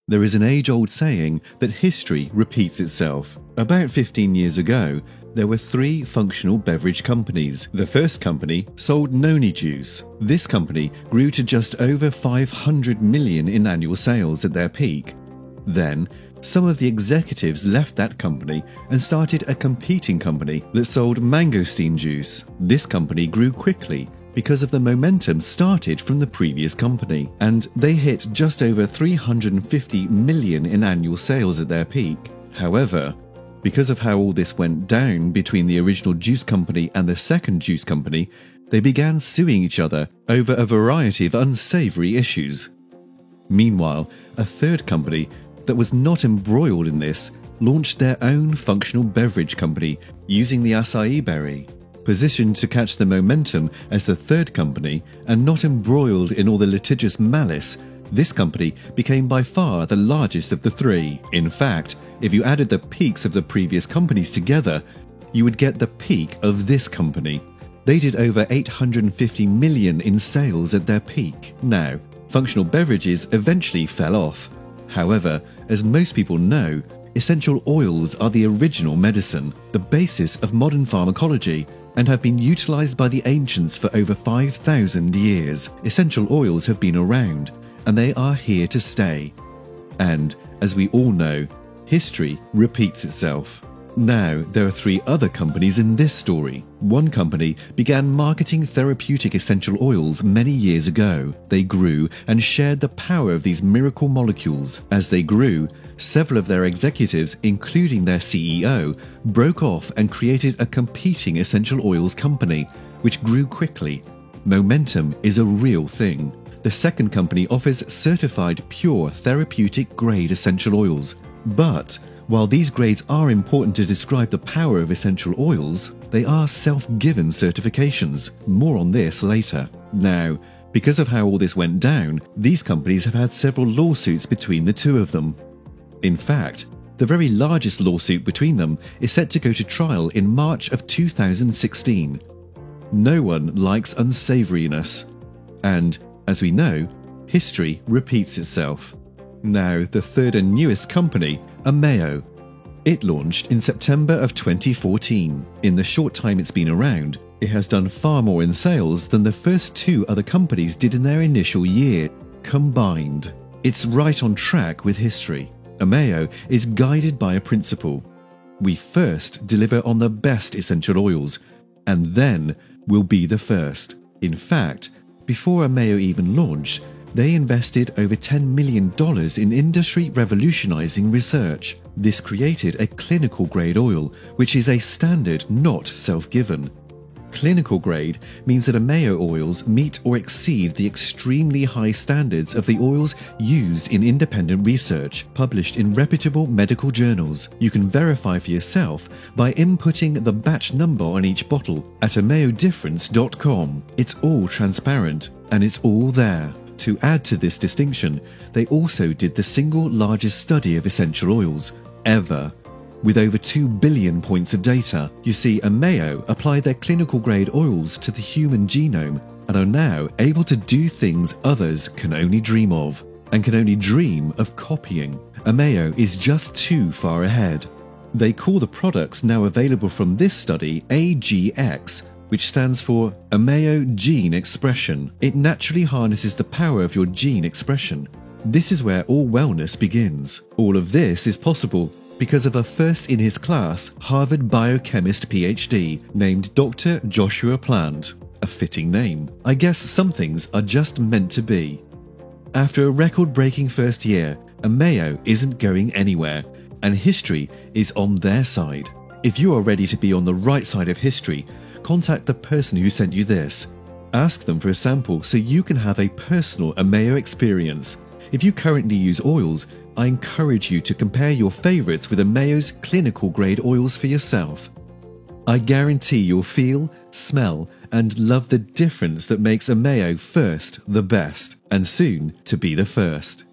There is an age-old saying that history repeats itself. About 15 years ago, there were 3 functional beverage companies. The first company sold noni juice. This company grew to just over 500 million in annual sales at their peak. Then, some of the executives left that company and started a competing company that sold mangosteen juice. This company grew quickly because of the momentum started from the previous company, and they hit just over 350 million in annual sales at their peak. However, because of how all this went down between the original juice company and the second juice company, they began suing each other over a variety of unsavory issues. Meanwhile, a third company that was not embroiled in this launched their own functional beverage company using the acai berry. Positioned to catch the momentum as the third company and not embroiled in all the litigious malice, this company became by far the largest of the 3. In fact, if you added the peaks of the previous companies together, you would get the peak of this company. They did over 850 million in sales at their peak. Now, functional beverages eventually fell off. However, as most people know, essential oils are the original medicine, the basis of modern pharmacology, and have been utilized by the ancients for over 5,000 years. Essential oils have been around, and they are here to stay. And, as we all know, history repeats itself. Now, there are 3 other companies in this story. One company began marketing therapeutic essential oils many years ago. They grew and shared the power of these miracle molecules. As they grew, several of their executives, including their CEO, broke off and created a competing essential oils company, which grew quickly. Momentum is a real thing. The second company offers certified pure therapeutic grade essential oils. But while these grades are important to describe the power of essential oils, they are self-given certifications. More on this later. Now, because of how all this went down, these companies have had several lawsuits between the 2 of them. In fact, the very largest lawsuit between them is set to go to trial in March of 2016. No one likes unsavoriness. And, as we know, history repeats itself. Now, the third and newest company, Ameo. It launched in September of 2014. In the short time it's been around, it has done far more in sales than the first 2 other companies did in their initial year, combined. It's right on track with history. Ameo is guided by a principle. We first deliver on the best essential oils, and then we'll be the first. In fact, before Ameo even launched, they invested over $10 million in industry revolutionizing research. This created a clinical grade oil, which is a standard not self-given. Clinical grade means that Ameo oils meet or exceed the extremely high standards of the oils used in independent research, published in reputable medical journals. You can verify for yourself by inputting the batch number on each bottle at ameodifference.com. It's all transparent, and it's all there. To add to this distinction, they also did the single largest study of essential oils ever. With over 2 billion points of data, you see Ameo applied their clinical grade oils to the human genome and are now able to do things others can only dream of, and can only dream of copying. Ameo is just too far ahead. They call the products now available from this study AGX, which stands for Ameo Gene Expression. It naturally harnesses the power of your gene expression. This is where all wellness begins. All of this is possible because of a first-in-his-class Harvard biochemist PhD named Dr. Joshua Plant. A fitting name. I guess some things are just meant to be. After a record-breaking first year, Ameo isn't going anywhere, and history is on their side. If you are ready to be on the right side of history, contact the person who sent you this. Ask them for a sample so you can have a personal Ameo experience. If you currently use oils, I encourage you to compare your favorites with Ameo's clinical grade oils for yourself. I guarantee you'll feel, smell, and love the difference that makes Ameo first the best, and soon to be the first.